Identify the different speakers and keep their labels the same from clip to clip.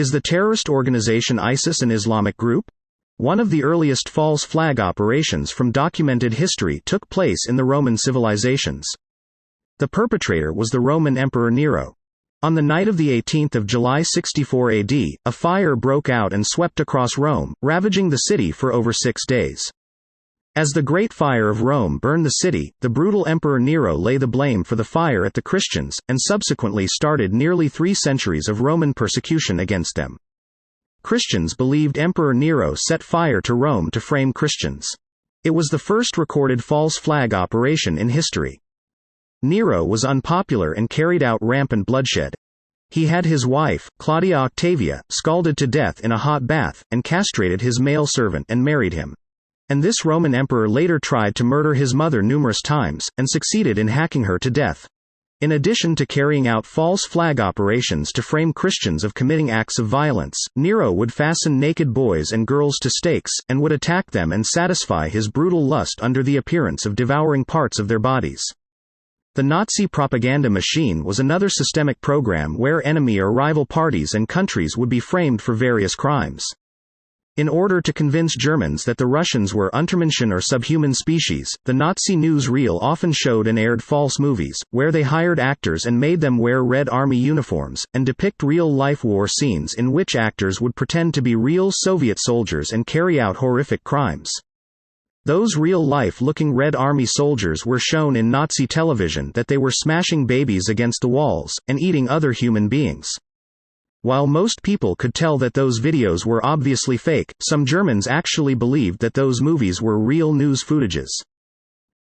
Speaker 1: Is the terrorist organization ISIS an Islamic group? One of the earliest false flag operations from documented history took place in the Roman civilizations. The perpetrator was the Roman Emperor Nero. On the night of the 18th of July 64 AD, a fire broke out and swept across Rome, ravaging the city for over 6 days. As the Great Fire of Rome burned the city, the brutal Emperor Nero laid the blame for the fire at the Christians, and subsequently started nearly 3 centuries of Roman persecution against them. Christians believed Emperor Nero set fire to Rome to frame Christians. It was the first recorded false flag operation in history. Nero was unpopular and carried out rampant bloodshed. He had his wife, Claudia Octavia, scalded to death in a hot bath, and castrated his male servant and married him. And this Roman emperor later tried to murder his mother numerous times, and succeeded in hacking her to death. In addition to carrying out false flag operations to frame Christians of committing acts of violence, Nero would fasten naked boys and girls to stakes, and would attack them and satisfy his brutal lust under the appearance of devouring parts of their bodies. The Nazi propaganda machine was another systemic program where enemy or rival parties and countries would be framed for various crimes. In order to convince Germans that the Russians were Untermenschen or subhuman species, the Nazi newsreel often showed and aired false movies, where they hired actors and made them wear Red Army uniforms, and depict real-life war scenes in which actors would pretend to be real Soviet soldiers and carry out horrific crimes. Those real-life-looking Red Army soldiers were shown in Nazi television that they were smashing babies against the walls, and eating other human beings. While most people could tell that those videos were obviously fake, some Germans actually believed that those movies were real news footages.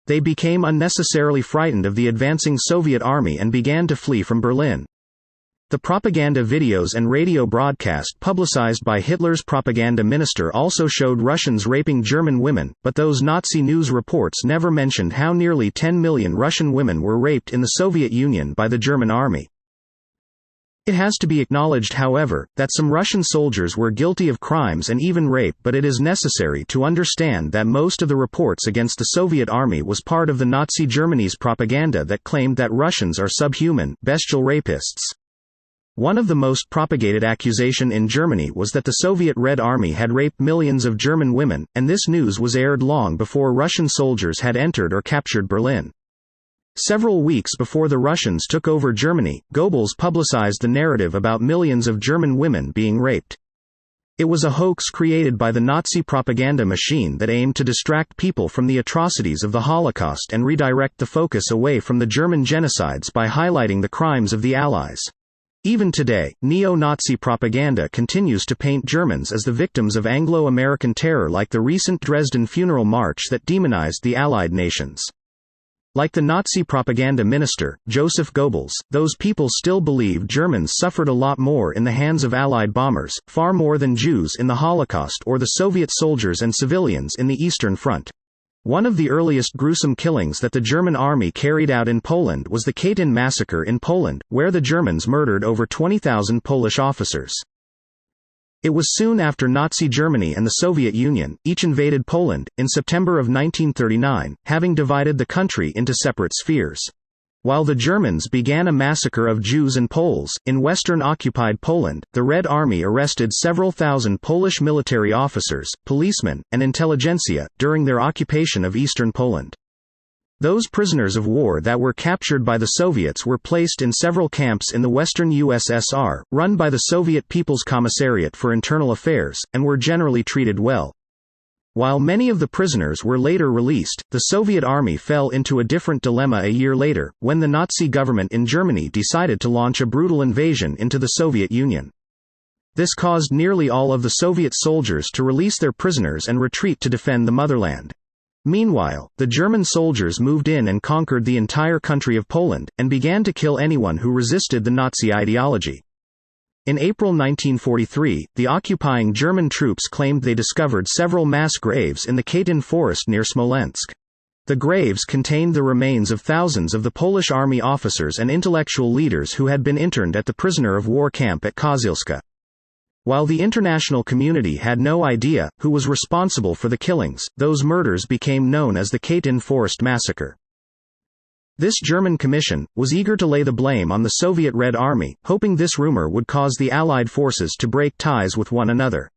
Speaker 1: They became unnecessarily frightened of the advancing Soviet army and began to flee from Berlin. The propaganda videos and radio broadcast publicized by Hitler's propaganda minister also showed Russians raping German women, but those Nazi news reports never mentioned how nearly 10 million Russian women were raped in the Soviet Union by the German army. It has to be acknowledged, however, that some Russian soldiers were guilty of crimes and even rape, but it is necessary to understand that most of the reports against the Soviet army was part of the Nazi Germany's propaganda that claimed that Russians are subhuman, bestial rapists. One of the most propagated accusations in Germany was that the Soviet Red Army had raped millions of German women, and this news was aired long before Russian soldiers had entered or captured Berlin. Several weeks before the Russians took over Germany, Goebbels publicized the narrative about millions of German women being raped. It was a hoax created by the Nazi propaganda machine that aimed to distract people from the atrocities of the Holocaust and redirect the focus away from the German genocides by highlighting the crimes of the Allies. Even today, neo-Nazi propaganda continues to paint Germans as the victims of Anglo-American terror, like the recent Dresden funeral march that demonized the Allied nations. Like the Nazi propaganda minister, Joseph Goebbels, those people still believe Germans suffered a lot more in the hands of Allied bombers, far more than Jews in the Holocaust or the Soviet soldiers and civilians in the Eastern Front. One of the earliest gruesome killings that the German army carried out in Poland was the Katyn massacre in Poland, where the Germans murdered over 20,000 Polish officers. It was soon after Nazi Germany and the Soviet Union each invaded Poland, in September of 1939, having divided the country into separate spheres. While the Germans began a massacre of Jews and Poles, in Western-occupied Poland, the Red Army arrested several thousand Polish military officers, policemen, and intelligentsia, during their occupation of eastern Poland. Those prisoners of war that were captured by the Soviets were placed in several camps in the western USSR, run by the Soviet People's Commissariat for Internal Affairs, and were generally treated well. While many of the prisoners were later released, the Soviet army fell into a different dilemma a year later, when the Nazi government in Germany decided to launch a brutal invasion into the Soviet Union. This caused nearly all of the Soviet soldiers to release their prisoners and retreat to defend the motherland. Meanwhile, the German soldiers moved in and conquered the entire country of Poland, and began to kill anyone who resisted the Nazi ideology. In April 1943, the occupying German troops claimed they discovered several mass graves in the Katyn forest near Smolensk. The graves contained the remains of thousands of the Polish army officers and intellectual leaders who had been interned at the prisoner of war camp at Kozylska. While the international community had no idea who was responsible for the killings, those murders became known as the Katyn Forest Massacre. This German commission was eager to lay the blame on the Soviet Red Army, hoping this rumor would cause the Allied forces to break ties with one another.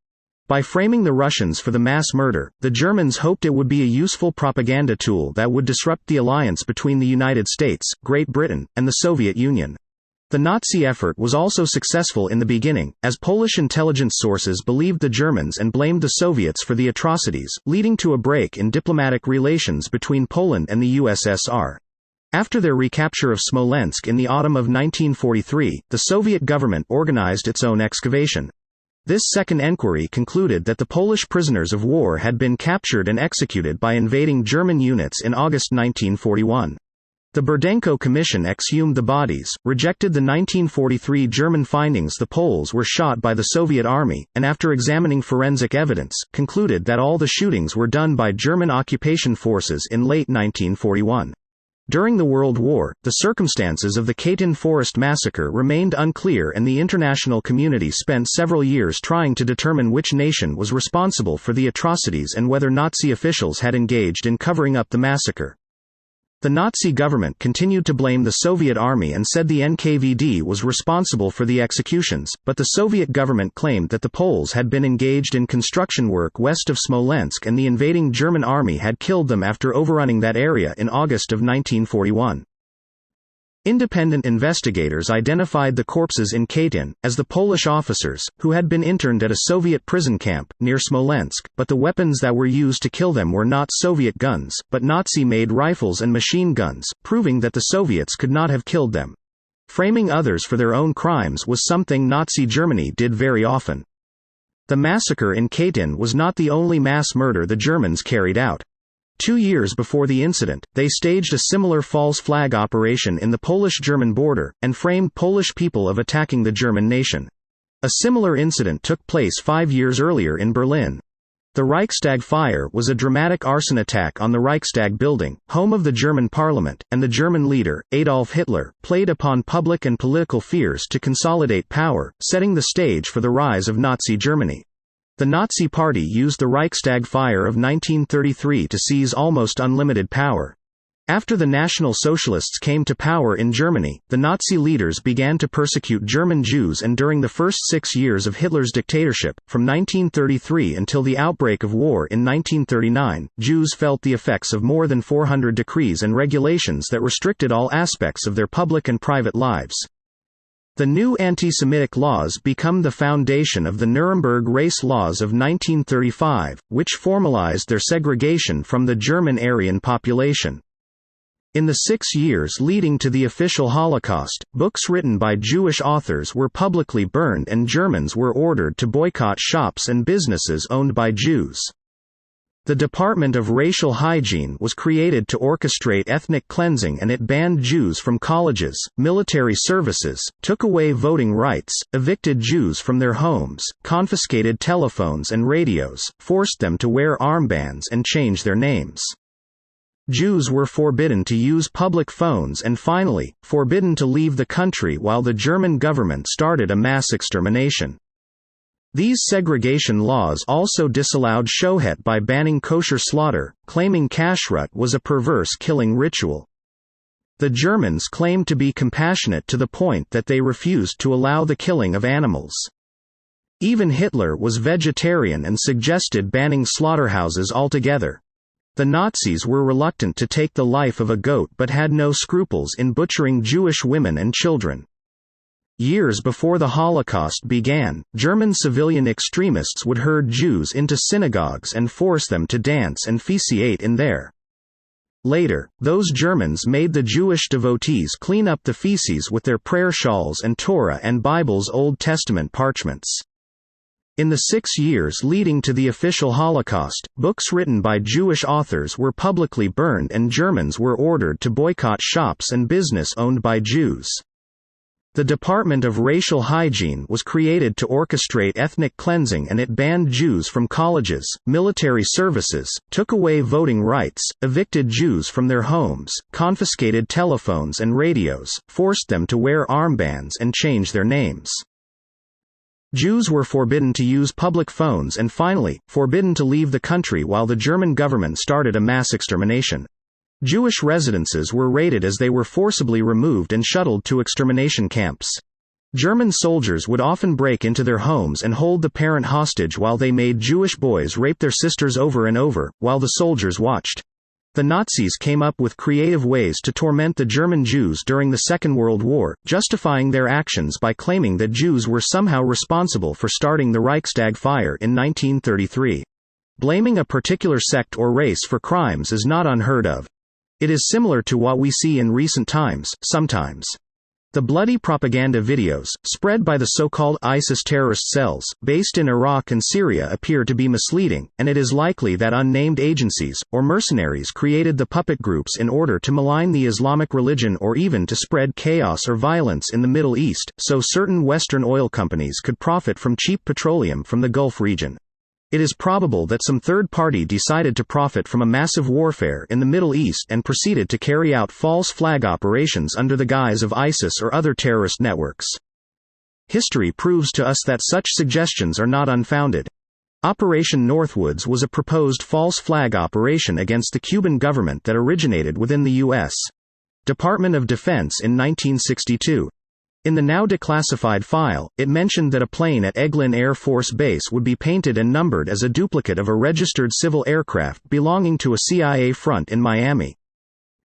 Speaker 1: By framing the Russians for the mass murder, the Germans hoped it would be a useful propaganda tool that would disrupt the alliance between the United States, Great Britain, and the Soviet Union. The Nazi effort was also successful in the beginning, as Polish intelligence sources believed the Germans and blamed the Soviets for the atrocities, leading to a break in diplomatic relations between Poland and the USSR. After their recapture of Smolensk in the autumn of 1943, the Soviet government organized its own excavation. This second enquiry concluded that the Polish prisoners of war had been captured and executed by invading German units in August 1941. The Burdenko Commission exhumed the bodies, rejected the 1943 German findings the Poles were shot by the Soviet army, and after examining forensic evidence, concluded that all the shootings were done by German occupation forces in late 1941. During the World War, the circumstances of the Katyn Forest massacre remained unclear, and the international community spent several years trying to determine which nation was responsible for the atrocities and whether Nazi officials had engaged in covering up the massacre. The Nazi government continued to blame the Soviet army and said the NKVD was responsible for the executions, but the Soviet government claimed that the Poles had been engaged in construction work west of Smolensk and the invading German army had killed them after overrunning that area in August of 1941. Independent investigators identified the corpses in Katyn as the Polish officers, who had been interned at a Soviet prison camp near Smolensk, but the weapons that were used to kill them were not Soviet guns, but Nazi-made rifles and machine guns, proving that the Soviets could not have killed them. Framing others for their own crimes was something Nazi Germany did very often. The massacre in Katyn was not the only mass murder the Germans carried out. 2 years before the incident, they staged a similar false flag operation in the Polish-German border, and framed Polish people of attacking the German nation. A similar incident took place 5 years earlier in Berlin. The Reichstag fire was a dramatic arson attack on the Reichstag building, home of the German parliament, and the German leader, Adolf Hitler, played upon public and political fears to consolidate power, setting the stage for the rise of Nazi Germany. The Nazi Party used the Reichstag fire of 1933 to seize almost unlimited power. After the National Socialists came to power in Germany, the Nazi leaders began to persecute German Jews, and during the first 6 years of Hitler's dictatorship, from 1933 until the outbreak of war in 1939, Jews felt the effects of more than 400 decrees and regulations that restricted all aspects of their public and private lives. The new anti-Semitic laws become the foundation of the Nuremberg race laws of 1935, which formalized their segregation from the German Aryan population. In the 6 years leading to the official Holocaust, books written by Jewish authors were publicly burned and Germans were ordered to boycott shops and businesses owned by Jews. The Department of Racial Hygiene was created to orchestrate ethnic cleansing, and it banned Jews from colleges, military services, took away voting rights, evicted Jews from their homes, confiscated telephones and radios, forced them to wear armbands and change their names. Jews were forbidden to use public phones and finally, forbidden to leave the country while the German government started a mass extermination. These segregation laws also disallowed shohet by banning kosher slaughter, claiming kashrut was a perverse killing ritual. The Germans claimed to be compassionate to the point that they refused to allow the killing of animals. Even Hitler was vegetarian and suggested banning slaughterhouses altogether. The Nazis were reluctant to take the life of a goat but had no scruples in butchering Jewish women and children. Years before the Holocaust began, German civilian extremists would herd Jews into synagogues and force them to dance and officiate in there. Later, those Germans made the Jewish devotees clean up the feces with their prayer shawls and Torah and Bible's Old Testament parchments. In the 6 years leading to the official Holocaust, books written by Jewish authors were publicly burned and Germans were ordered to boycott shops and business owned by Jews. The Department of Racial Hygiene was created to orchestrate ethnic cleansing, and it banned Jews from colleges, military services, took away voting rights, evicted Jews from their homes, confiscated telephones and radios, forced them to wear armbands and change their names. Jews were forbidden to use public phones and finally, forbidden to leave the country while the German government started a mass extermination. Jewish residences were raided as they were forcibly removed and shuttled to extermination camps. German soldiers would often break into their homes and hold the parent hostage while they made Jewish boys rape their sisters over and over, while the soldiers watched. The Nazis came up with creative ways to torment the German Jews during the Second World War, justifying their actions by claiming that Jews were somehow responsible for starting the Reichstag fire in 1933. Blaming a particular sect or race for crimes is not unheard of. It is similar to what we see in recent times, sometimes. The bloody propaganda videos, spread by the so-called ISIS terrorist cells, based in Iraq and Syria appear to be misleading, and it is likely that unnamed agencies, or mercenaries created the puppet groups in order to malign the Islamic religion or even to spread chaos or violence in the Middle East, so certain Western oil companies could profit from cheap petroleum from the Gulf region. It is probable that some third party decided to profit from a massive warfare in the Middle East and proceeded to carry out false flag operations under the guise of ISIS or other terrorist networks. History proves to us that such suggestions are not unfounded. Operation Northwoods was a proposed false flag operation against the Cuban government that originated within the U.S. Department of Defense in 1962. In the now declassified file, it mentioned that a plane at Eglin Air Force Base would be painted and numbered as a duplicate of a registered civil aircraft belonging to a CIA front in Miami.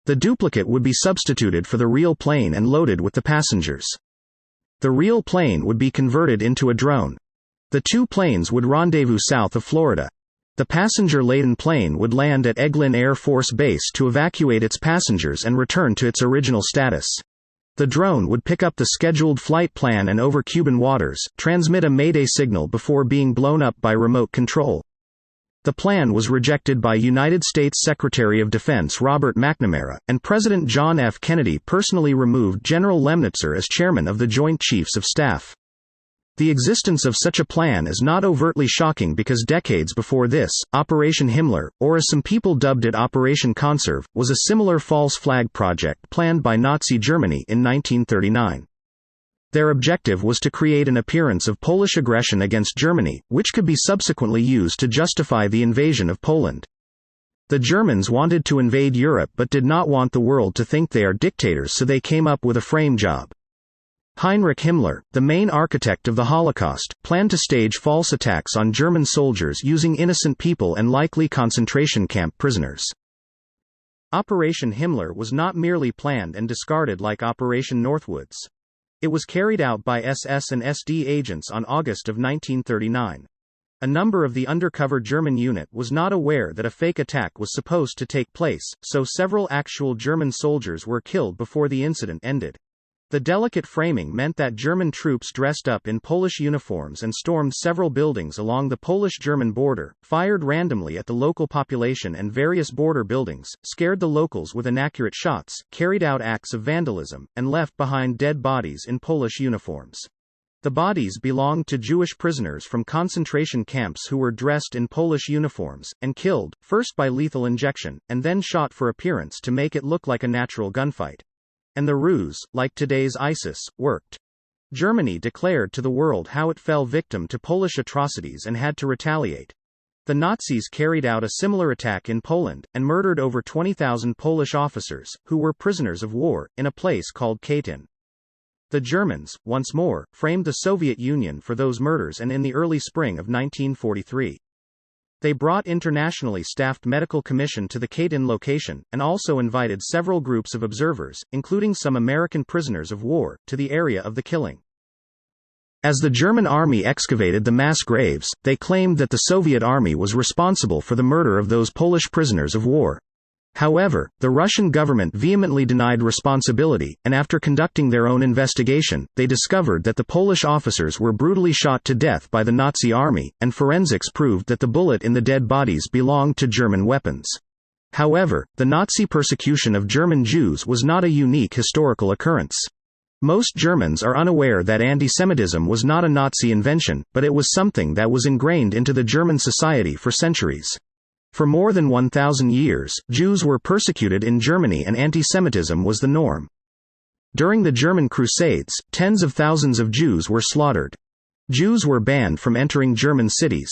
Speaker 1: The duplicate would be substituted for the real plane and loaded with the passengers. The real plane would be converted into a drone. The two planes would rendezvous south of Florida. The passenger-laden plane would land at Eglin Air Force Base to evacuate its passengers and return to its original status. The drone would pick up the scheduled flight plan and over Cuban waters, transmit a Mayday signal before being blown up by remote control. The plan was rejected by United States Secretary of Defense Robert McNamara, and President John F. Kennedy personally removed General Lemnitzer as chairman of the Joint Chiefs of Staff. The existence of such a plan is not overtly shocking because decades before this, Operation Himmler, or as some people dubbed it Operation Conserve, was a similar false flag project planned by Nazi Germany in 1939. Their objective was to create an appearance of Polish aggression against Germany, which could be subsequently used to justify the invasion of Poland. The Germans wanted to invade Europe but did not want the world to think they are dictators, so they came up with a frame job. Heinrich Himmler, the main architect of the Holocaust, planned to stage false attacks on German soldiers using innocent people and likely concentration camp prisoners. Operation Himmler was not merely planned and discarded like Operation Northwoods. It was carried out by SS and SD agents on August of 1939. A number of the undercover German unit was not aware that a fake attack was supposed to take place, so several actual German soldiers were killed before the incident ended. The delicate framing meant that German troops dressed up in Polish uniforms and stormed several buildings along the Polish-German border, fired randomly at the local population and various border buildings, scared the locals with inaccurate shots, carried out acts of vandalism, and left behind dead bodies in Polish uniforms. The bodies belonged to Jewish prisoners from concentration camps who were dressed in Polish uniforms, and killed, first by lethal injection, and then shot for appearance to make it look like a natural gunfight. And the ruse, like today's ISIS, worked. Germany declared to the world how it fell victim to Polish atrocities and had to retaliate. The Nazis carried out a similar attack in Poland, and murdered over 20,000 Polish officers, who were prisoners of war, in a place called Katyn. The Germans, once more, framed the Soviet Union for those murders, and in the early spring of 1943. They brought internationally staffed medical commission to the Katyn location, and also invited several groups of observers, including some American prisoners of war, to the area of the killing. As the German army excavated the mass graves, they claimed that the Soviet army was responsible for the murder of those Polish prisoners of war. However, the Russian government vehemently denied responsibility, and after conducting their own investigation, they discovered that the Polish officers were brutally shot to death by the Nazi army, and forensics proved that the bullet in the dead bodies belonged to German weapons. However, the Nazi persecution of German Jews was not a unique historical occurrence. Most Germans are unaware that antisemitism was not a Nazi invention, but it was something that was ingrained into the German society for centuries. For more than 1,000 years, Jews were persecuted in Germany and antisemitism was the norm. During the German Crusades, tens of thousands of Jews were slaughtered. Jews were banned from entering German cities.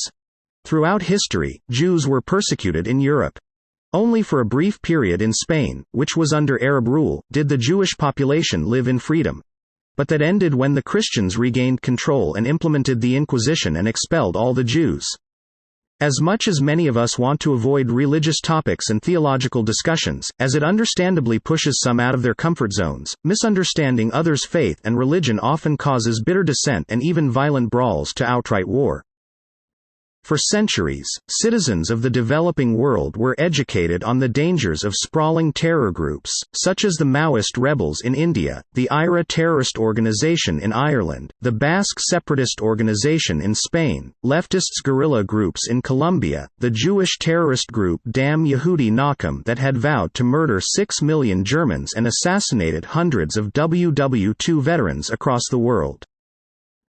Speaker 1: Throughout history, Jews were persecuted in Europe. Only for a brief period in Spain, which was under Arab rule, did the Jewish population live in freedom. But that ended when the Christians regained control and implemented the Inquisition and expelled all the Jews. As much as many of us want to avoid religious topics and theological discussions, as it understandably pushes some out of their comfort zones, misunderstanding others' faith and religion often causes bitter dissent and even violent brawls to outright war. For centuries, citizens of the developing world were educated on the dangers of sprawling terror groups, such as the Maoist rebels in India, the IRA terrorist organization in Ireland, the Basque separatist organization in Spain, leftists guerrilla groups in Colombia, the Jewish terrorist group Dam Yehudi Nakam that had vowed to murder 6 million Germans and assassinated hundreds of WW2 veterans across the world.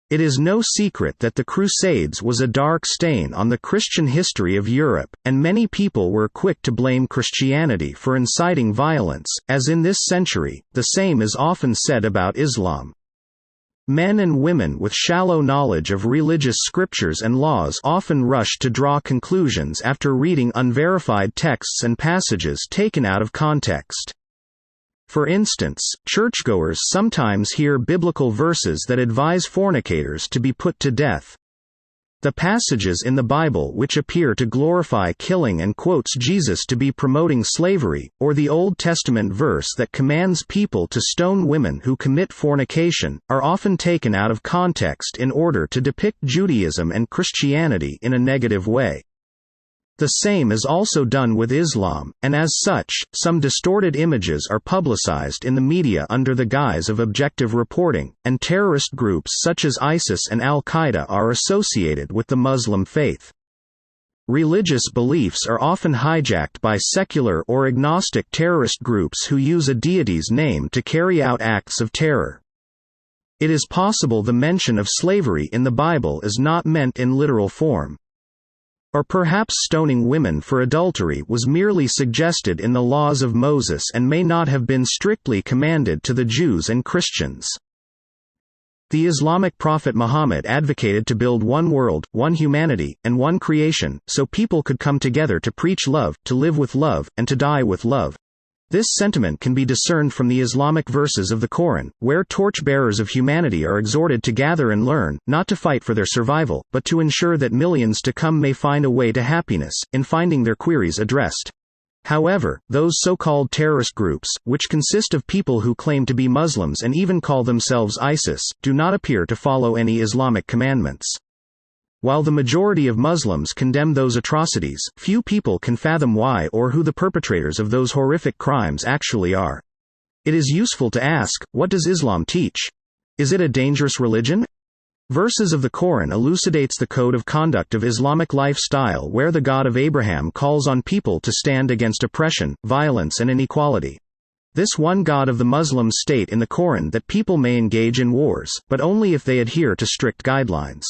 Speaker 1: It is no secret that the Crusades was a dark stain on the Christian history of Europe, and many people were quick to blame Christianity for inciting violence, as in this century, the same is often said about Islam. Men and women with shallow knowledge of religious scriptures and laws often rush to draw conclusions after reading unverified texts and passages taken out of context. For instance, churchgoers sometimes hear biblical verses that advise fornicators to be put to death. The passages in the Bible which appear to glorify killing and quotes Jesus to be promoting slavery, or the Old Testament verse that commands people to stone women who commit fornication, are often taken out of context in order to depict Judaism and Christianity in a negative way. The same is also done with Islam, and as such, some distorted images are publicized in the media under the guise of objective reporting, and terrorist groups such as ISIS and Al-Qaeda are associated with the Muslim faith. Religious beliefs are often hijacked by secular or agnostic terrorist groups who use a deity's name to carry out acts of terror. It is possible the mention of slavery in the Bible is not meant in literal form. Or perhaps stoning women for adultery was merely suggested in the laws of Moses and may not have been strictly commanded to the Jews and Christians. The Islamic prophet Muhammad advocated to build one world, one humanity, and one creation, so people could come together to preach love, to live with love, and to die with love. This sentiment can be discerned from the Islamic verses of the Quran, where torch-bearers of humanity are exhorted to gather and learn, not to fight for their survival, but to ensure that millions to come may find a way to happiness, in finding their queries addressed. However, those so-called terrorist groups, which consist of people who claim to be Muslims and even call themselves ISIS, do not appear to follow any Islamic commandments. While the majority of Muslims condemn those atrocities, few people can fathom why or who the perpetrators of those horrific crimes actually are. It is useful to ask, what does Islam teach? Is it a dangerous religion? Verses of the Quran elucidates the code of conduct of Islamic lifestyle where the God of Abraham calls on people to stand against oppression, violence and inequality. This one God of the Muslim state in the Quran that people may engage in wars, but only if they adhere to strict guidelines.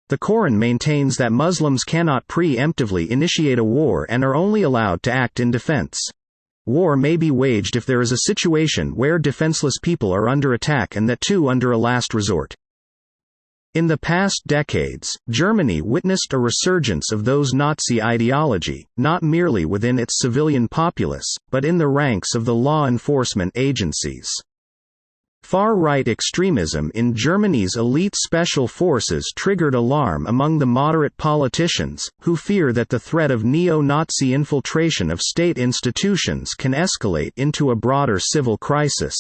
Speaker 1: The Quran maintains that Muslims cannot pre-emptively initiate a war and are only allowed to act in defense. War may be waged if there is a situation where defenseless people are under attack and that too under a last resort. In the past decades, Germany witnessed a resurgence of those Nazi ideology, not merely within its civilian populace, but in the ranks of the law enforcement agencies. Far-right extremism in Germany's elite special forces triggered alarm among the moderate politicians, who fear that the threat of neo-Nazi infiltration of state institutions can escalate into a broader civil crisis.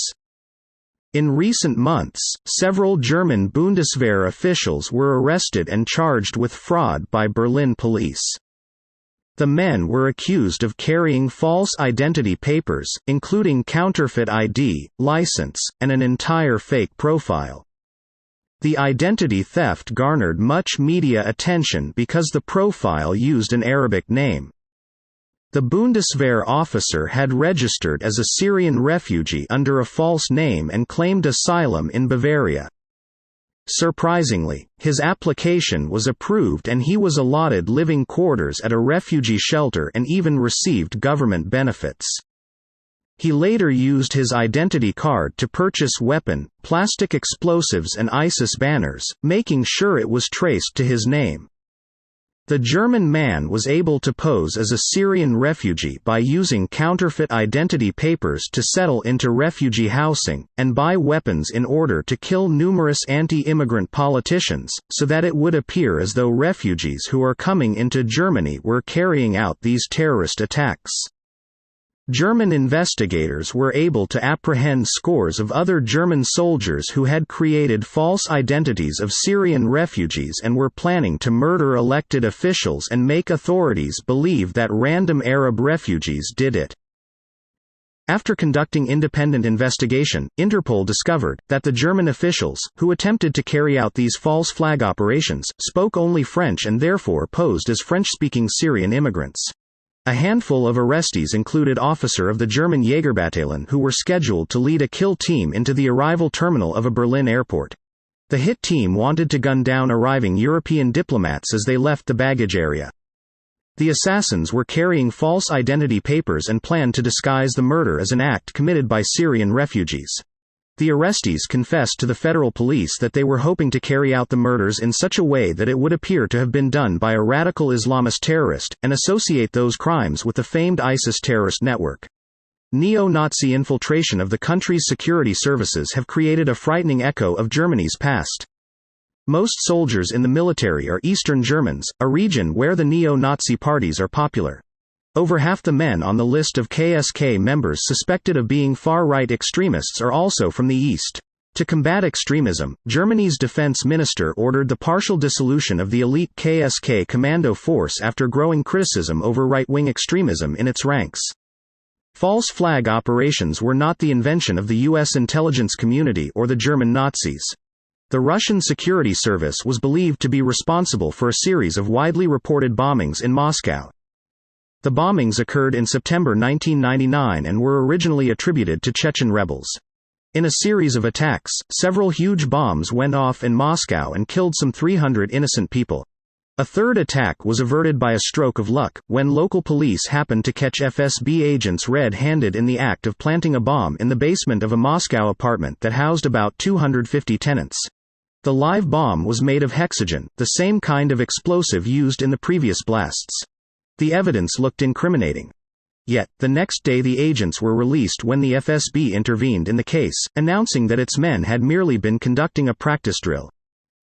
Speaker 1: In recent months, several German Bundeswehr officials were arrested and charged with fraud by Berlin police. The men were accused of carrying false identity papers, including counterfeit ID, license, and an entire fake profile. The identity theft garnered much media attention because the profile used an Arabic name. The Bundeswehr officer had registered as a Syrian refugee under a false name and claimed asylum in Bavaria. Surprisingly, his application was approved and he was allotted living quarters at a refugee shelter and even received government benefits. He later used his identity card to purchase weapon, plastic explosives and ISIS banners, making sure it was traced to his name. The German man was able to pose as a Syrian refugee by using counterfeit identity papers to settle into refugee housing, and buy weapons in order to kill numerous anti-immigrant politicians, so that it would appear as though refugees who are coming into Germany were carrying out these terrorist attacks. German investigators were able to apprehend scores of other German soldiers who had created false identities of Syrian refugees and were planning to murder elected officials and make authorities believe that random Arab refugees did it. After conducting independent investigation, Interpol discovered that the German officials, who attempted to carry out these false flag operations, spoke only French and therefore posed as French-speaking Syrian immigrants. A handful of arrestees included officers of the German Jägerbataillon who were scheduled to lead a kill team into the arrival terminal of a Berlin airport. The hit team wanted to gun down arriving European diplomats as they left the baggage area. The assassins were carrying false identity papers and planned to disguise the murder as an act committed by Syrian refugees. The arrestees confessed to the federal police that they were hoping to carry out the murders in such a way that it would appear to have been done by a radical Islamist terrorist, and associate those crimes with the famed ISIS terrorist network. Neo-Nazi infiltration of the country's security services have created a frightening echo of Germany's past. Most soldiers in the military are Eastern Germans, a region where the neo-Nazi parties are popular. Over half the men on the list of KSK members suspected of being far-right extremists are also from the East. To combat extremism, Germany's defense minister ordered the partial dissolution of the elite KSK commando force after growing criticism over right-wing extremism in its ranks. False flag operations were not the invention of the U.S. intelligence community or the German Nazis. The Russian security service was believed to be responsible for a series of widely reported bombings in Moscow. The bombings occurred in September 1999 and were originally attributed to Chechen rebels. In a series of attacks, several huge bombs went off in Moscow and killed some 300 innocent people. A third attack was averted by a stroke of luck, when local police happened to catch FSB agents red-handed in the act of planting a bomb in the basement of a Moscow apartment that housed about 250 tenants. The live bomb was made of hexogen, the same kind of explosive used in the previous blasts. The evidence looked incriminating. Yet, the next day the agents were released when the FSB intervened in the case, announcing that its men had merely been conducting a practice drill.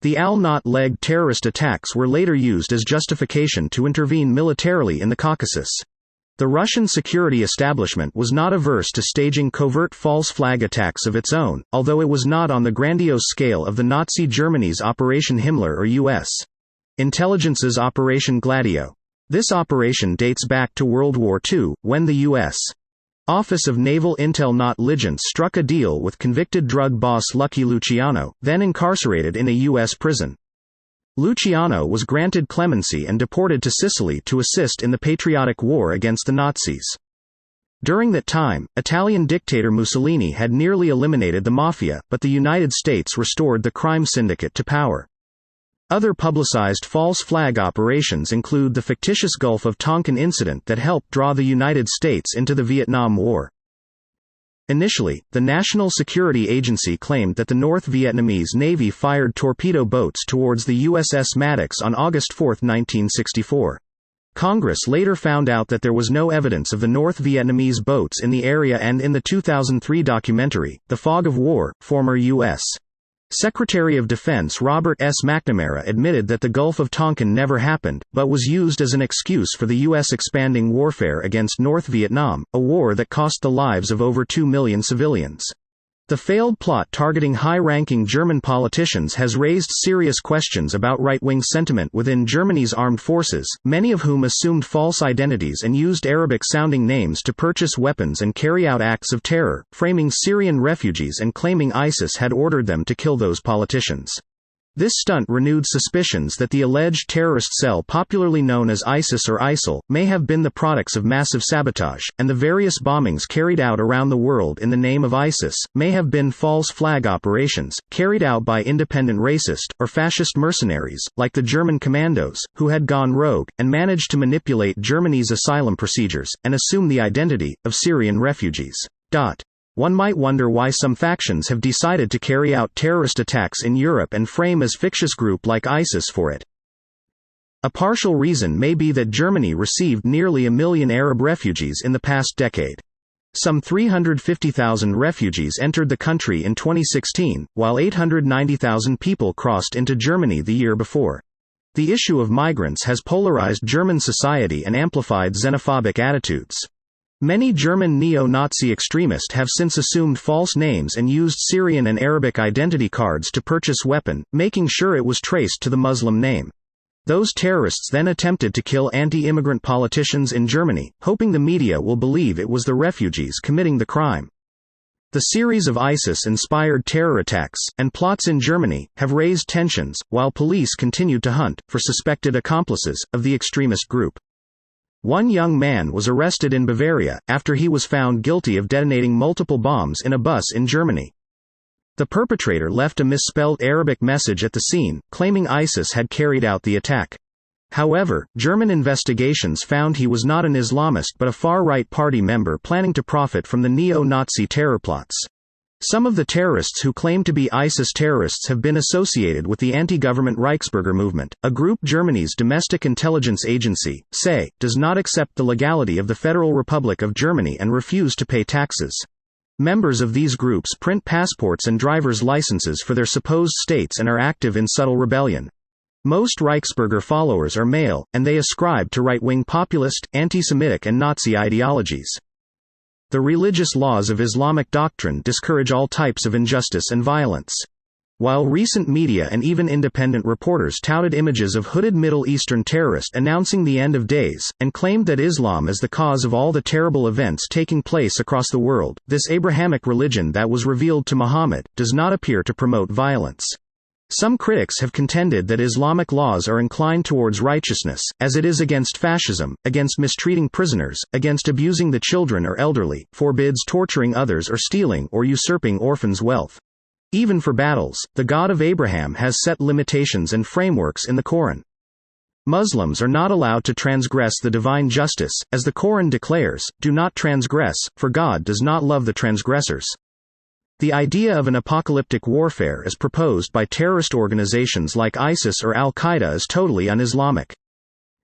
Speaker 1: The Al-Not-legged terrorist attacks were later used as justification to intervene militarily in the Caucasus. The Russian security establishment was not averse to staging covert false flag attacks of its own, although it was not on the grandiose scale of the Nazi Germany's Operation Himmler or U.S. Intelligence's Operation Gladio. This operation dates back to World War II, when the U.S. Office of Naval Intelligence struck a deal with convicted drug boss Lucky Luciano, then incarcerated in a U.S. prison. Luciano was granted clemency and deported to Sicily to assist in the patriotic war against the Nazis. During that time, Italian dictator Mussolini had nearly eliminated the mafia, but the United States restored the crime syndicate to power. Other publicized false flag operations include the fictitious Gulf of Tonkin incident that helped draw the United States into the Vietnam War. Initially, the National Security Agency claimed that the North Vietnamese Navy fired torpedo boats towards the USS Maddox on August 4, 1964. Congress later found out that there was no evidence of the North Vietnamese boats in the area, and in the 2003 documentary, The Fog of War, former U.S. Secretary of Defense Robert S. McNamara admitted that the Gulf of Tonkin never happened, but was used as an excuse for the U.S. expanding warfare against North Vietnam, a war that cost the lives of over 2 million civilians. The failed plot targeting high-ranking German politicians has raised serious questions about right-wing sentiment within Germany's armed forces, many of whom assumed false identities and used Arabic-sounding names to purchase weapons and carry out acts of terror, framing Syrian refugees and claiming ISIS had ordered them to kill those politicians. This stunt renewed suspicions that the alleged terrorist cell popularly known as ISIS or ISIL may have been the products of massive sabotage, and the various bombings carried out around the world in the name of ISIS may have been false flag operations, carried out by independent racist, or fascist mercenaries, like the German commandos, who had gone rogue, and managed to manipulate Germany's asylum procedures, and assume the identity of Syrian refugees. One might wonder why some factions have decided to carry out terrorist attacks in Europe and frame as fictitious group like ISIS for it. A partial reason may be that Germany received nearly 1 million Arab refugees in the past decade. Some 350,000 refugees entered the country in 2016, while 890,000 people crossed into Germany the year before. The issue of migrants has polarized German society and amplified xenophobic attitudes. Many German neo-Nazi extremists have since assumed false names and used Syrian and Arabic identity cards to purchase weapons, making sure it was traced to the Muslim name. Those terrorists then attempted to kill anti-immigrant politicians in Germany, hoping the media will believe it was the refugees committing the crime. The series of ISIS-inspired terror attacks and plots in Germany have raised tensions, while police continued to hunt for suspected accomplices of the extremist group. One young man was arrested in Bavaria after he was found guilty of detonating multiple bombs in a bus in Germany. The perpetrator left a misspelled Arabic message at the scene, claiming ISIS had carried out the attack. However, German investigations found he was not an Islamist but a far-right party member planning to profit from the neo-Nazi terror plots. Some of the terrorists who claim to be ISIS terrorists have been associated with the anti-government Reichsbürger movement, a group Germany's domestic intelligence agency, SE, does not accept the legality of the Federal Republic of Germany and refuse to pay taxes. Members of these groups print passports and driver's licenses for their supposed states and are active in subtle rebellion. Most Reichsbürger followers are male, and they ascribe to right-wing populist, anti-Semitic and Nazi ideologies. The religious laws of Islamic doctrine discourage all types of injustice and violence. While recent media and even independent reporters touted images of hooded Middle Eastern terrorists announcing the end of days, and claimed that Islam is the cause of all the terrible events taking place across the world, this Abrahamic religion that was revealed to Muhammad does not appear to promote violence. Some critics have contended that Islamic laws are inclined towards righteousness, as it is against fascism, against mistreating prisoners, against abusing the children or elderly, forbids torturing others or stealing or usurping orphans' wealth. Even for battles, the God of Abraham has set limitations and frameworks in the Quran. Muslims are not allowed to transgress the divine justice, as the Quran declares, "Do not transgress, for God does not love the transgressors." The idea of an apocalyptic warfare as proposed by terrorist organizations like ISIS or Al-Qaeda is totally un-Islamic.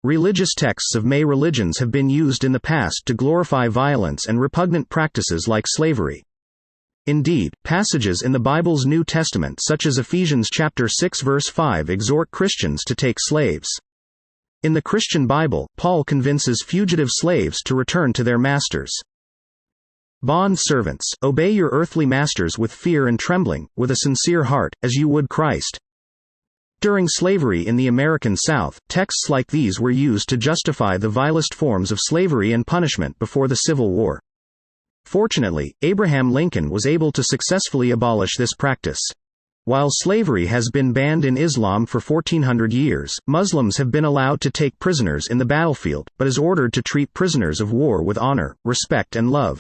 Speaker 1: Religious texts of many religions have been used in the past to glorify violence and repugnant practices like slavery. Indeed, passages in the Bible's New Testament such as Ephesians chapter 6 verse 5 exhort Christians to take slaves. In the Christian Bible, Paul convinces fugitive slaves to return to their masters. Bond servants, obey your earthly masters with fear and trembling, with a sincere heart, as you would Christ. During slavery in the American South, texts like these were used to justify the vilest forms of slavery and punishment before the Civil War. Fortunately, Abraham Lincoln was able to successfully abolish this practice. While slavery has been banned in Islam for 1400 years, Muslims have been allowed to take prisoners in the battlefield, but is ordered to treat prisoners of war with honor, respect and love.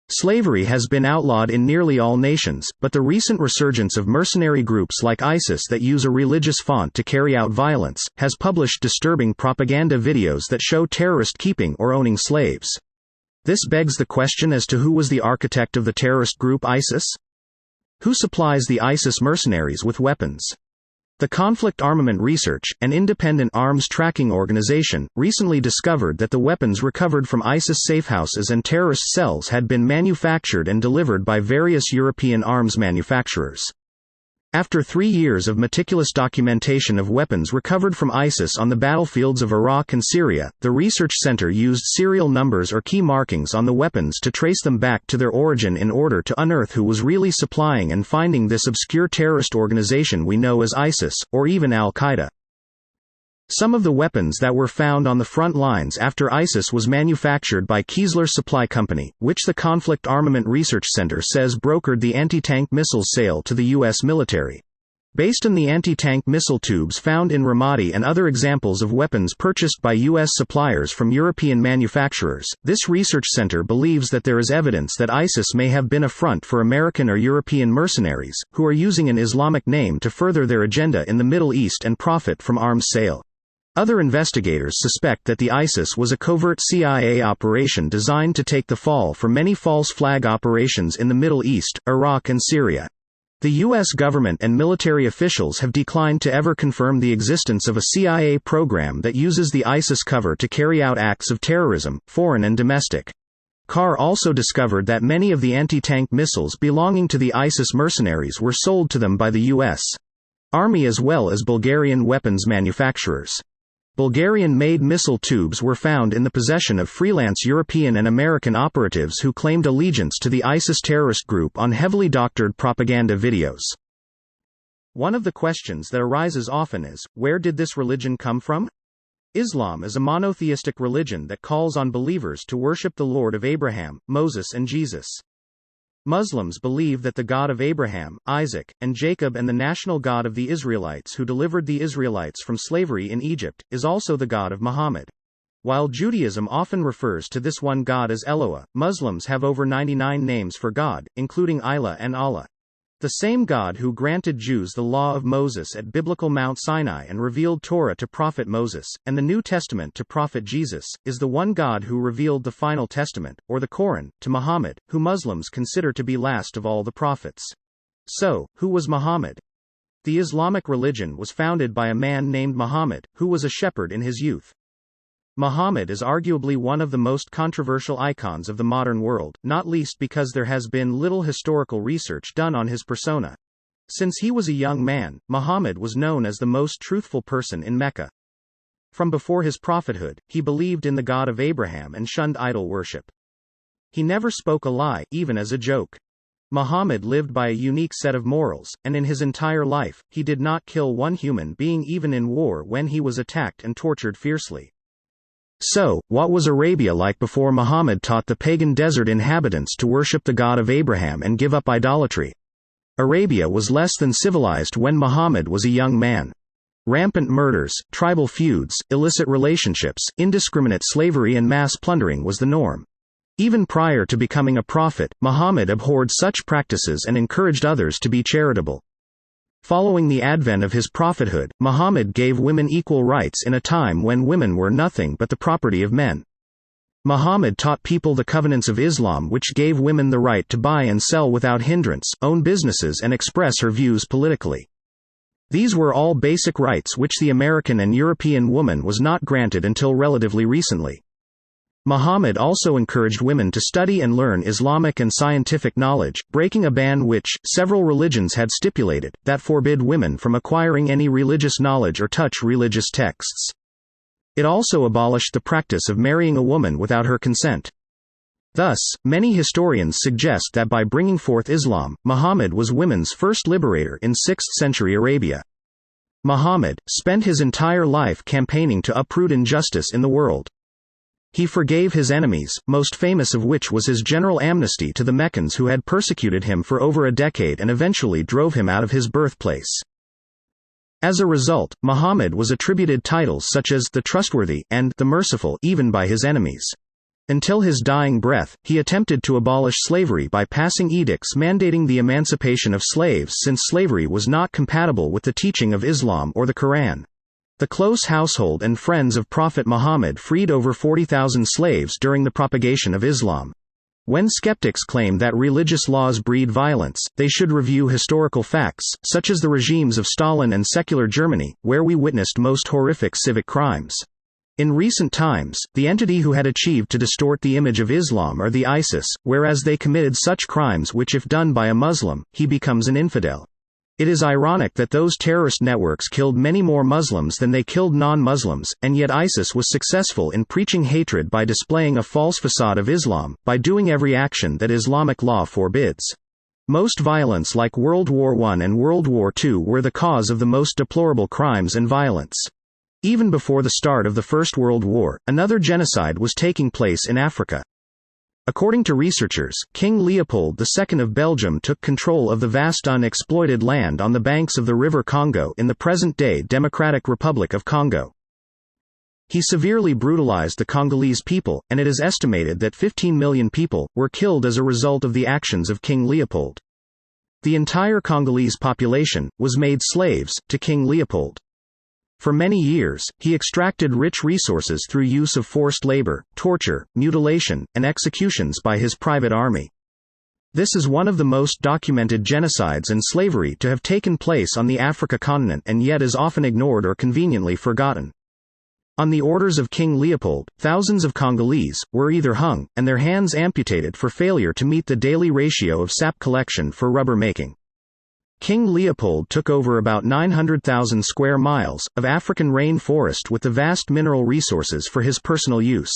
Speaker 1: Slavery has been outlawed in nearly all nations, but the recent resurgence of mercenary groups like ISIS that use a religious font to carry out violence, has published disturbing propaganda videos that show terrorists keeping or owning slaves. This begs the question as to who was the architect of the terrorist group ISIS? Who supplies the ISIS mercenaries with weapons? The Conflict Armament Research, an independent arms tracking organization, recently discovered that the weapons recovered from ISIS safehouses and terrorist cells had been manufactured and delivered by various European arms manufacturers. After 3 years of meticulous documentation of weapons recovered from ISIS on the battlefields of Iraq and Syria, the research center used serial numbers or key markings on the weapons to trace them back to their origin in order to unearth who was really supplying and finding this obscure terrorist organization we know as ISIS, or even Al-Qaeda. Some of the weapons that were found on the front lines after ISIS was manufactured by Kiesler Supply Company, which the Conflict Armament Research Center says brokered the anti-tank missiles sale to the U.S. military. Based on the anti-tank missile tubes found in Ramadi and other examples of weapons purchased by U.S. suppliers from European manufacturers, this research center believes that there is evidence that ISIS may have been a front for American or European mercenaries, who are using an Islamic name to further their agenda in the Middle East and profit from arms sale. Other investigators suspect that the ISIS was a covert CIA operation designed to take the fall for many false flag operations in the Middle East, Iraq and Syria. The U.S. government and military officials have declined to ever confirm the existence of a CIA program that uses the ISIS cover to carry out acts of terrorism, foreign and domestic. Carr also discovered that many of the anti-tank missiles belonging to the ISIS mercenaries were sold to them by the U.S. Army as well as Bulgarian weapons manufacturers. Bulgarian-made missile tubes were found in the possession of freelance European and American operatives who claimed allegiance to the ISIS terrorist group on heavily doctored propaganda videos. One of the questions that arises often is, where did this religion come from? Islam is a monotheistic religion that calls on believers to worship the Lord of Abraham, Moses and Jesus. Muslims believe that the God of Abraham, Isaac, and Jacob and the national God of the Israelites who delivered the Israelites from slavery in Egypt, is also the God of Muhammad. While Judaism often refers to this one God as Eloah, Muslims have over 99 names for God, including Ilah and Allah. The same God who granted Jews the law of Moses at biblical Mount Sinai and revealed Torah to Prophet Moses, and the New Testament to Prophet Jesus, is the one God who revealed the Final Testament, or the Koran, to Muhammad, who Muslims consider to be last of all the prophets. So, who was Muhammad? The Islamic religion was founded by a man named Muhammad, who was a shepherd in his youth. Muhammad is arguably one of the most controversial icons of the modern world, not least because there has been little historical research done on his persona. Since he was a young man, Muhammad was known as the most truthful person in Mecca. From before his prophethood, he believed in the God of Abraham and shunned idol worship. He never spoke a lie, even as a joke. Muhammad lived by a unique set of morals, and in his entire life, he did not kill one human being even in war when he was attacked and tortured fiercely. So, what was Arabia like before Muhammad taught the pagan desert inhabitants to worship the God of Abraham and give up idolatry? Arabia was less than civilized when Muhammad was a young man. Rampant murders, tribal feuds, illicit relationships, indiscriminate slavery and mass plundering was the norm. Even prior to becoming a prophet, Muhammad abhorred such practices and encouraged others to be charitable. Following the advent of his prophethood, Muhammad gave women equal rights in a time when women were nothing but the property of men. Muhammad taught people the covenants of Islam, which gave women the right to buy and sell without hindrance, own businesses and express her views politically. These were all basic rights which the American and European woman was not granted until relatively recently. Muhammad also encouraged women to study and learn Islamic and scientific knowledge, breaking a ban which several religions had stipulated, that forbid women from acquiring any religious knowledge or touch religious texts. It also abolished the practice of marrying a woman without her consent. Thus, many historians suggest that by bringing forth Islam, Muhammad was women's first liberator in 6th century Arabia. Muhammad spent his entire life campaigning to uproot injustice in the world. He forgave his enemies, most famous of which was his general amnesty to the Meccans who had persecuted him for over a decade and eventually drove him out of his birthplace. As a result, Muhammad was attributed titles such as the Trustworthy and the Merciful even by his enemies. Until his dying breath, he attempted to abolish slavery by passing edicts mandating the emancipation of slaves since slavery was not compatible with the teaching of Islam or the Quran. The close household and friends of Prophet Muhammad freed over 40,000 slaves during the propagation of Islam. When skeptics claim that religious laws breed violence, they should review historical facts, such as the regimes of Stalin and secular Germany, where we witnessed most horrific civic crimes. In recent times, the entity who had achieved to distort the image of Islam are the ISIS, whereas they committed such crimes which if done by a Muslim, he becomes an infidel. It is ironic that those terrorist networks killed many more Muslims than they killed non-Muslims, and yet ISIS was successful in preaching hatred by displaying a false facade of Islam, by doing every action that Islamic law forbids. Most violence like World War I and World War II were the cause of the most deplorable crimes and violence. Even before the start of the First World War, another genocide was taking place in Africa. According to researchers, King Leopold II of Belgium took control of the vast unexploited land on the banks of the River Congo in the present-day Democratic Republic of Congo. He severely brutalized the Congolese people, and it is estimated that 15 million people were killed as a result of the actions of King Leopold. The entire Congolese population was made slaves to King Leopold. For many years, he extracted rich resources through use of forced labor, torture, mutilation, and executions by his private army. This is one of the most documented genocides and slavery to have taken place on the Africa continent and yet is often ignored or conveniently forgotten. On the orders of King Leopold, thousands of Congolese were either hung, and their hands amputated for failure to meet the daily ratio of sap collection for rubber making. King Leopold took over about 900,000 square miles of African rain forest with the vast mineral resources for his personal use.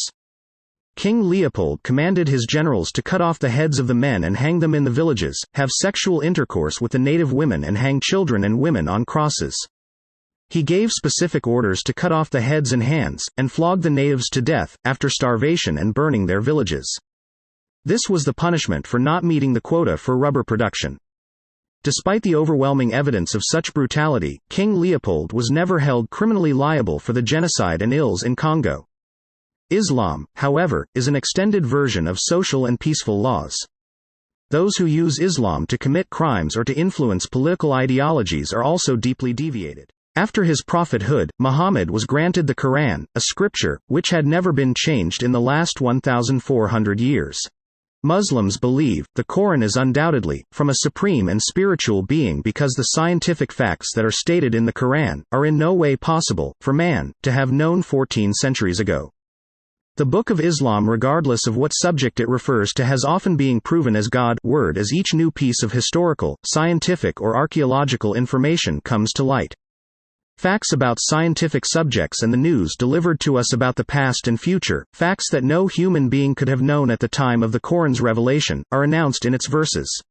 Speaker 1: King Leopold commanded his generals to cut off the heads of the men and hang them in the villages, have sexual intercourse with the native women and hang children and women on crosses. He gave specific orders to cut off the heads and hands, and flog the natives to death, after starvation and burning their villages. This was the punishment for not meeting the quota for rubber production. Despite the overwhelming evidence of such brutality, King Leopold was never held criminally liable for the genocide and ills in Congo. Islam, however, is an extended version of social and peaceful laws. Those who use Islam to commit crimes or to influence political ideologies are also deeply deviated. After his prophethood, Muhammad was granted the Quran, a scripture, which had never been changed in the last 1,400 years. Muslims believe the Quran is undoubtedly from a supreme and spiritual being because the scientific facts that are stated in the Quran are in no way possible for man to have known 14 centuries ago. The Book of Islam, regardless of what subject it refers to, has often been proven as God's word as each new piece of historical, scientific or archaeological information comes to light. Facts about scientific subjects and the news delivered to us about the past and future, facts that no human being could have known at the time of the Quran's revelation, are announced in its verses.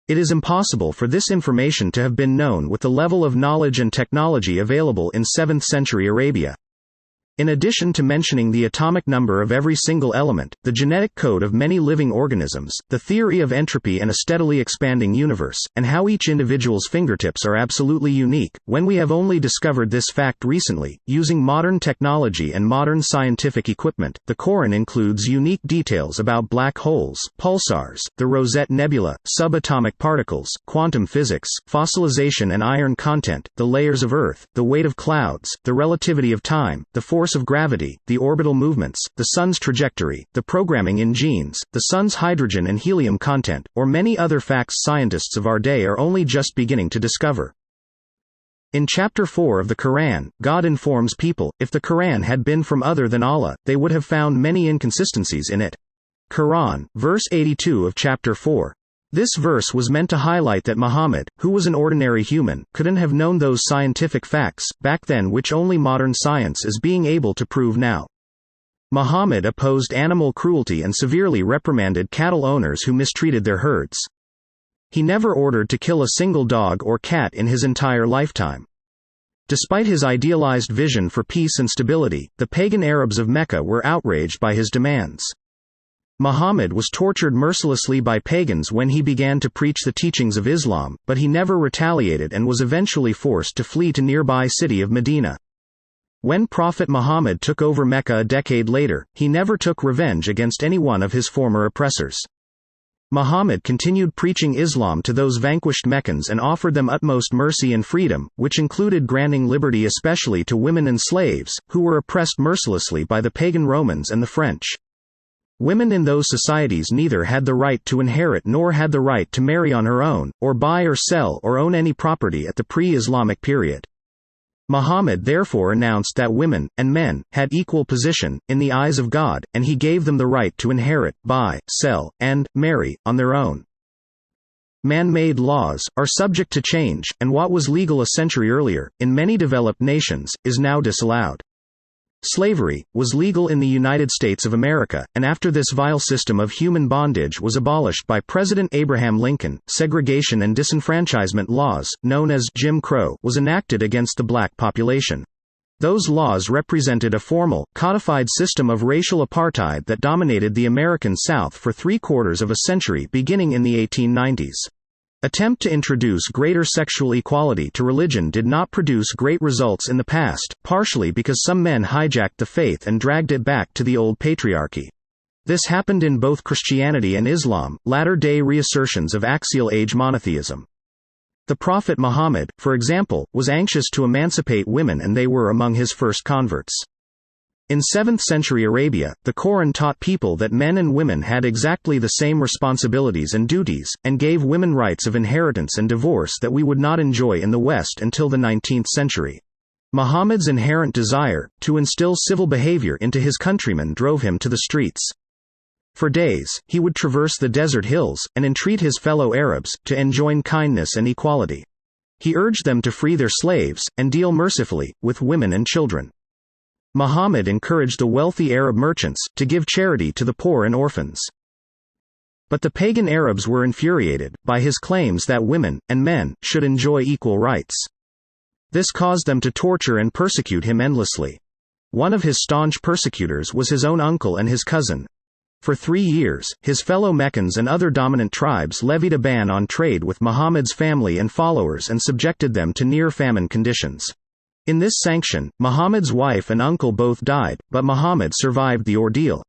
Speaker 1: It is impossible for this information to have been known with the level of knowledge and technology available in 7th century Arabia. In addition to mentioning the atomic number of every single element, the genetic code of many living organisms, the theory of entropy and a steadily expanding universe, and how each individual's fingertips are absolutely unique, when we have only discovered this fact recently, using modern technology and modern scientific equipment, the Quran includes unique details about black holes, pulsars, the Rosette Nebula, subatomic particles, quantum physics, fossilization and iron content, the layers of Earth, the weight of clouds, the relativity of time, the force of gravity, the orbital movements, the Sun's trajectory, the programming in genes, the Sun's hydrogen and helium content, or many other facts scientists of our day are only just beginning to discover. In chapter 4 of the Quran, God informs people, if the Quran had been from other than Allah, they would have found many inconsistencies in it. Quran, verse 82 of chapter 4. This verse was meant to highlight that Muhammad, who was an ordinary human, couldn't have known those scientific facts back then which only modern science is being able to prove now. Muhammad opposed animal cruelty and severely reprimanded cattle owners who mistreated their herds. He never ordered to kill a single dog or cat in his entire lifetime. Despite his idealized vision for peace and stability, the pagan Arabs of Mecca were outraged by his demands. Muhammad was tortured mercilessly by pagans when he began to preach the teachings of Islam, but he never retaliated and was eventually forced to flee to nearby city of Medina. When Prophet Muhammad took over Mecca a decade later, he never took revenge against any one of his former oppressors. Muhammad continued preaching Islam to those vanquished Meccans and offered them utmost mercy and freedom, which included granting liberty especially to women and slaves, who were oppressed mercilessly by the pagan Romans and the French. Women in those societies neither had the right to inherit nor had the right to marry on her own, or buy or sell or own any property at the pre-Islamic period. Muhammad therefore announced that women, and men, had equal position, in the eyes of God, and he gave them the right to inherit, buy, sell, and marry, on their own. Man-made laws are subject to change, and what was legal a century earlier, in many developed nations, is now disallowed. Slavery was legal in the United States of America, and after this vile system of human bondage was abolished by President Abraham Lincoln, segregation and disenfranchisement laws, known as Jim Crow, was enacted against the black population. Those laws represented a formal, codified system of racial apartheid that dominated the American South for 3/4 of a century beginning in the 1890s. Attempt to introduce greater sexual equality to religion did not produce great results in the past, partially because some men hijacked the faith and dragged it back to the old patriarchy. This happened in both Christianity and Islam, latter-day reassertions of axial age monotheism. The Prophet Muhammad, for example, was anxious to emancipate women and they were among his first converts. In 7th century Arabia, the Quran taught people that men and women had exactly the same responsibilities and duties, and gave women rights of inheritance and divorce that we would not enjoy in the West until the 19th century. Muhammad's inherent desire to instill civil behavior into his countrymen drove him to the streets. For days, he would traverse the desert hills, and entreat his fellow Arabs to enjoin kindness and equality. He urged them to free their slaves, and deal mercifully with women and children. Muhammad encouraged the wealthy Arab merchants to give charity to the poor and orphans. But the pagan Arabs were infuriated by his claims that women and men should enjoy equal rights. This caused them to torture and persecute him endlessly. One of his staunch persecutors was his own uncle and his cousin. For 3 years, his fellow Meccans and other dominant tribes levied a ban on trade with Muhammad's family and followers and subjected them to near-famine conditions. In this sanction, Muhammad's wife and uncle both died, but Muhammad survived the ordeal.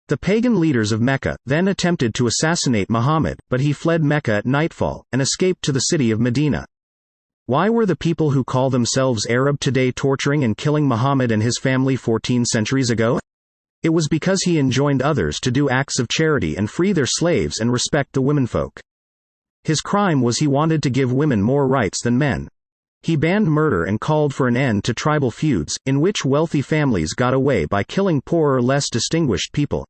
Speaker 1: The pagan leaders of Mecca then attempted to assassinate Muhammad, but he fled Mecca at nightfall, and escaped to the city of Medina. Why were the people who call themselves Arab today torturing and killing Muhammad and his family 14 centuries ago? It was because he enjoined others to do acts of charity and free their slaves and respect the womenfolk. His crime was he wanted to give women more rights than men. He banned murder and called for an end to tribal feuds, in which wealthy families got away by killing poorer, less distinguished people.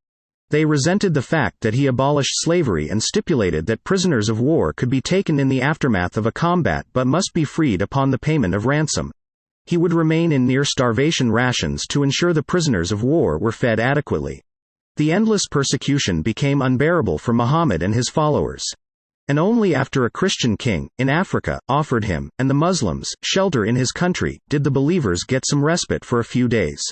Speaker 1: They resented the fact that he abolished slavery and stipulated that prisoners of war could be taken in the aftermath of a combat but must be freed upon the payment of ransom. He would remain in near-starvation rations to ensure the prisoners of war were fed adequately. The endless persecution became unbearable for Muhammad and his followers. And only after a Christian king, in Africa, offered him, and the Muslims, shelter in his country, did the believers get some respite for a few days.